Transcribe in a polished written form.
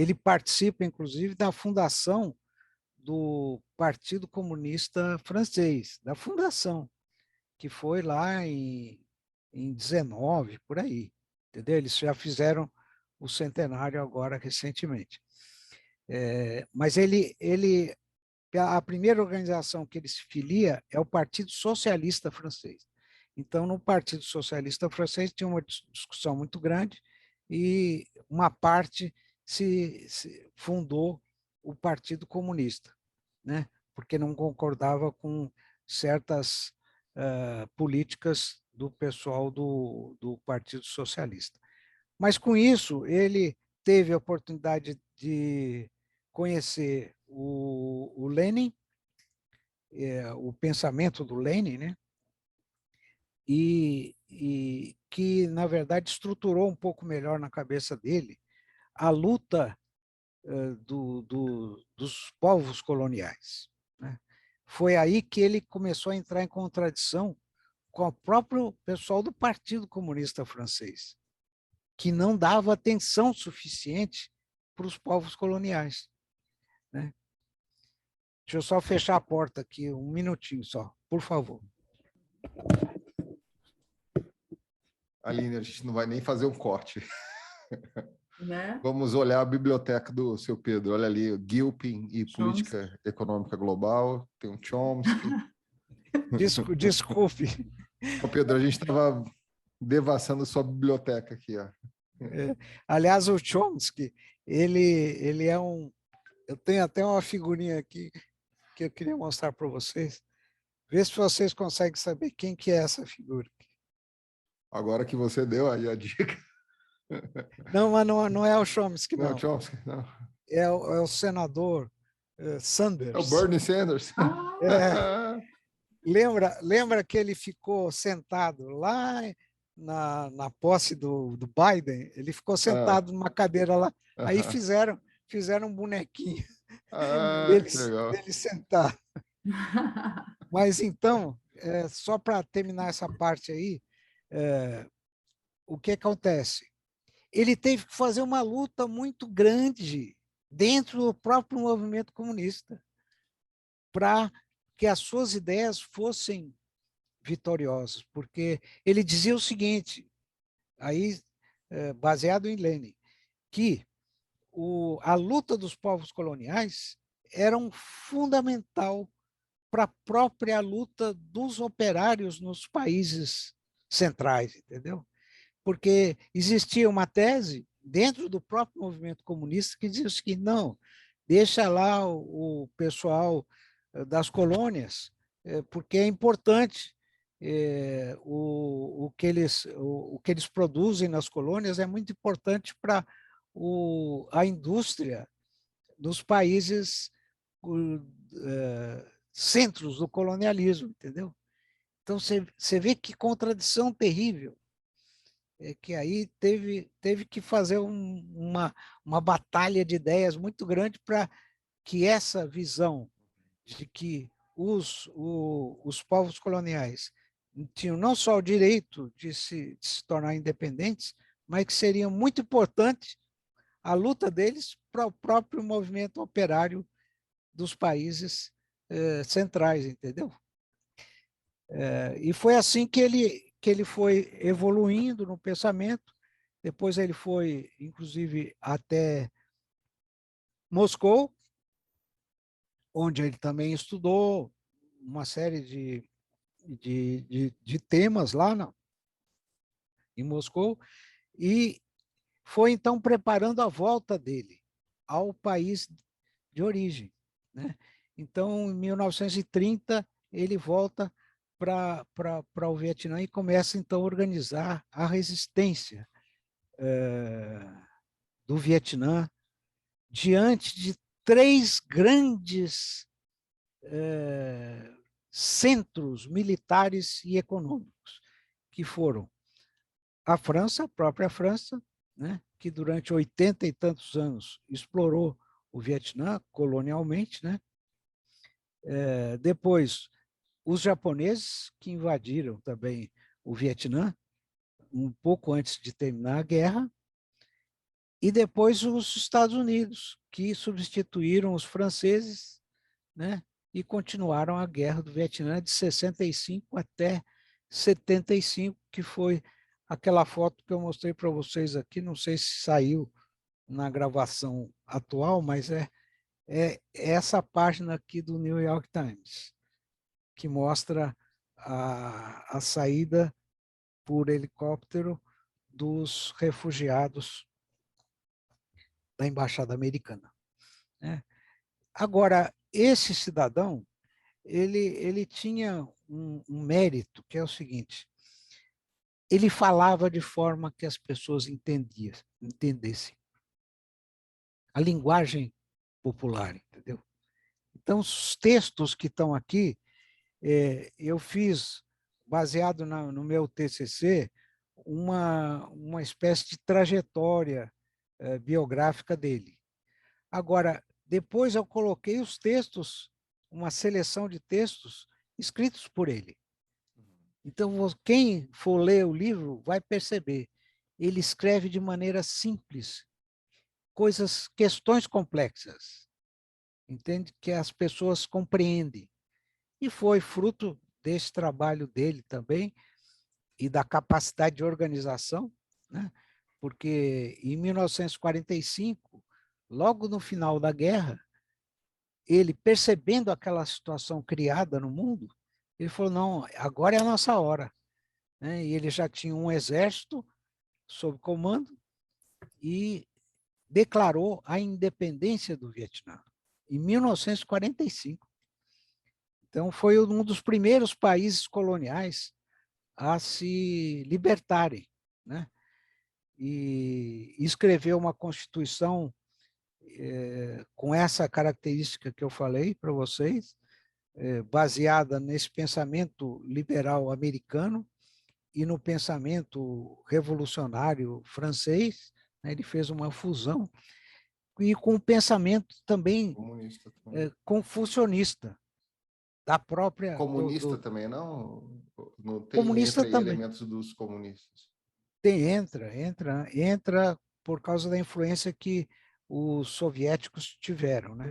ele participa, inclusive, da fundação do Partido Comunista Francês, da fundação, que foi lá em 19, por aí, entendeu? Eles já fizeram o centenário agora, recentemente. Mas a primeira organização que ele se filia é o Partido Socialista Francês. Então, no Partido Socialista Francês tinha uma discussão muito grande e uma parte se fundou o Partido Comunista, né? Porque não concordava com certas políticas do pessoal do Partido Socialista. Mas, com isso, ele teve a oportunidade de conhecer o Lenin, o pensamento do Lenin, né? E que, na verdade, estruturou um pouco melhor na cabeça dele a luta dos povos coloniais, né? Foi aí que ele começou a entrar em contradição com o próprio pessoal do Partido Comunista Francês, que não dava atenção suficiente para os povos coloniais, né? Deixa eu só fechar a porta aqui, um minutinho só, por favor. Aline, a gente não vai nem fazer um corte. Né? Vamos olhar a biblioteca do seu Pedro. Olha ali, Gilpin e Chomsky. Política Econômica Global. Tem um Chomsky. Desculpe. Ô, Pedro, a gente estava devassando sua biblioteca aqui. Ó. Aliás, o Chomsky, ele é um... Eu tenho até uma figurinha aqui que eu queria mostrar para vocês. Vê se vocês conseguem saber quem que é essa figura. Agora que você deu aí a dica. Não, mas não é o Chomsky, Não, não. Chomsky, não. É o senador Sanders. É o Bernie Sanders. Lembra que ele ficou sentado lá na posse do Biden? Ele ficou sentado numa cadeira lá. Aí fizeram um bonequinho Que legal. dele sentar. Mas então, só para terminar essa parte aí, o que acontece? Ele teve que fazer uma luta muito grande dentro do próprio movimento comunista para que as suas ideias fossem vitoriosas, porque ele dizia o seguinte, aí baseado em Lenin, que a luta dos povos coloniais era um fundamental para a própria luta dos operários nos países centrais, entendeu? Porque existia uma tese dentro do próprio movimento comunista que dizia o seguinte, não, deixa lá o pessoal das colônias, porque é importante o que eles produzem nas colônias é muito importante para a indústria dos países centros do colonialismo, entendeu? Então, você vê que contradição terrível. Que aí teve que fazer uma batalha de ideias muito grande para que essa visão de que os povos coloniais tinham não só o direito de se tornar independentes, mas que seria muito importante a luta deles para o próprio movimento operário dos países centrais, entendeu? E foi assim que ele foi evoluindo no pensamento. Depois ele foi, inclusive, até Moscou, onde ele também estudou uma série de temas lá em Moscou, e foi, então, preparando a volta dele ao país de origem, né? Então, em 1930, ele volta para o Vietnã e começa, então, a organizar a resistência do Vietnã diante de três grandes centros militares e econômicos, que foram a França, a própria França, né, que durante 80 e tantos anos explorou o Vietnã colonialmente, né? Depois, os japoneses, que invadiram também o Vietnã, um pouco antes de terminar a guerra, e depois os Estados Unidos, que substituíram os franceses, né? E continuaram a Guerra do Vietnã de 65 até 75, que foi aquela foto que eu mostrei para vocês aqui, não sei se saiu na gravação atual, mas é essa página aqui do New York Times, que mostra a saída por helicóptero dos refugiados da Embaixada Americana, né? Agora, esse cidadão, ele tinha um mérito, que é o seguinte: ele falava de forma que as pessoas entendessem. A linguagem popular, entendeu? Então, os textos que estão aqui, eu fiz, baseado no meu TCC, uma espécie de trajetória biográfica dele. Agora, depois eu coloquei os textos, uma seleção de textos escritos por ele. Então, quem for ler o livro vai perceber. Ele escreve de maneira simples, questões complexas, entende? Que as pessoas compreendem. E foi fruto desse trabalho dele também e da capacidade de organização, né? Porque em 1945, logo no final da guerra, ele, percebendo aquela situação criada no mundo, ele falou, não, agora é a nossa hora, né? E ele já tinha um exército sob comando e declarou a independência do Vietnã, em 1945. Então, foi um dos primeiros países coloniais a se libertarem, né? E escreveu uma Constituição com essa característica que eu falei para vocês, baseada nesse pensamento liberal americano e no pensamento revolucionário francês, né? Ele fez uma fusão, e com o pensamento também Comunista também. confucionista, da própria... Comunista também, não? Não tem, Comunista entra aí também. elementos dos comunistas. Entra por causa da influência que os soviéticos tiveram, né?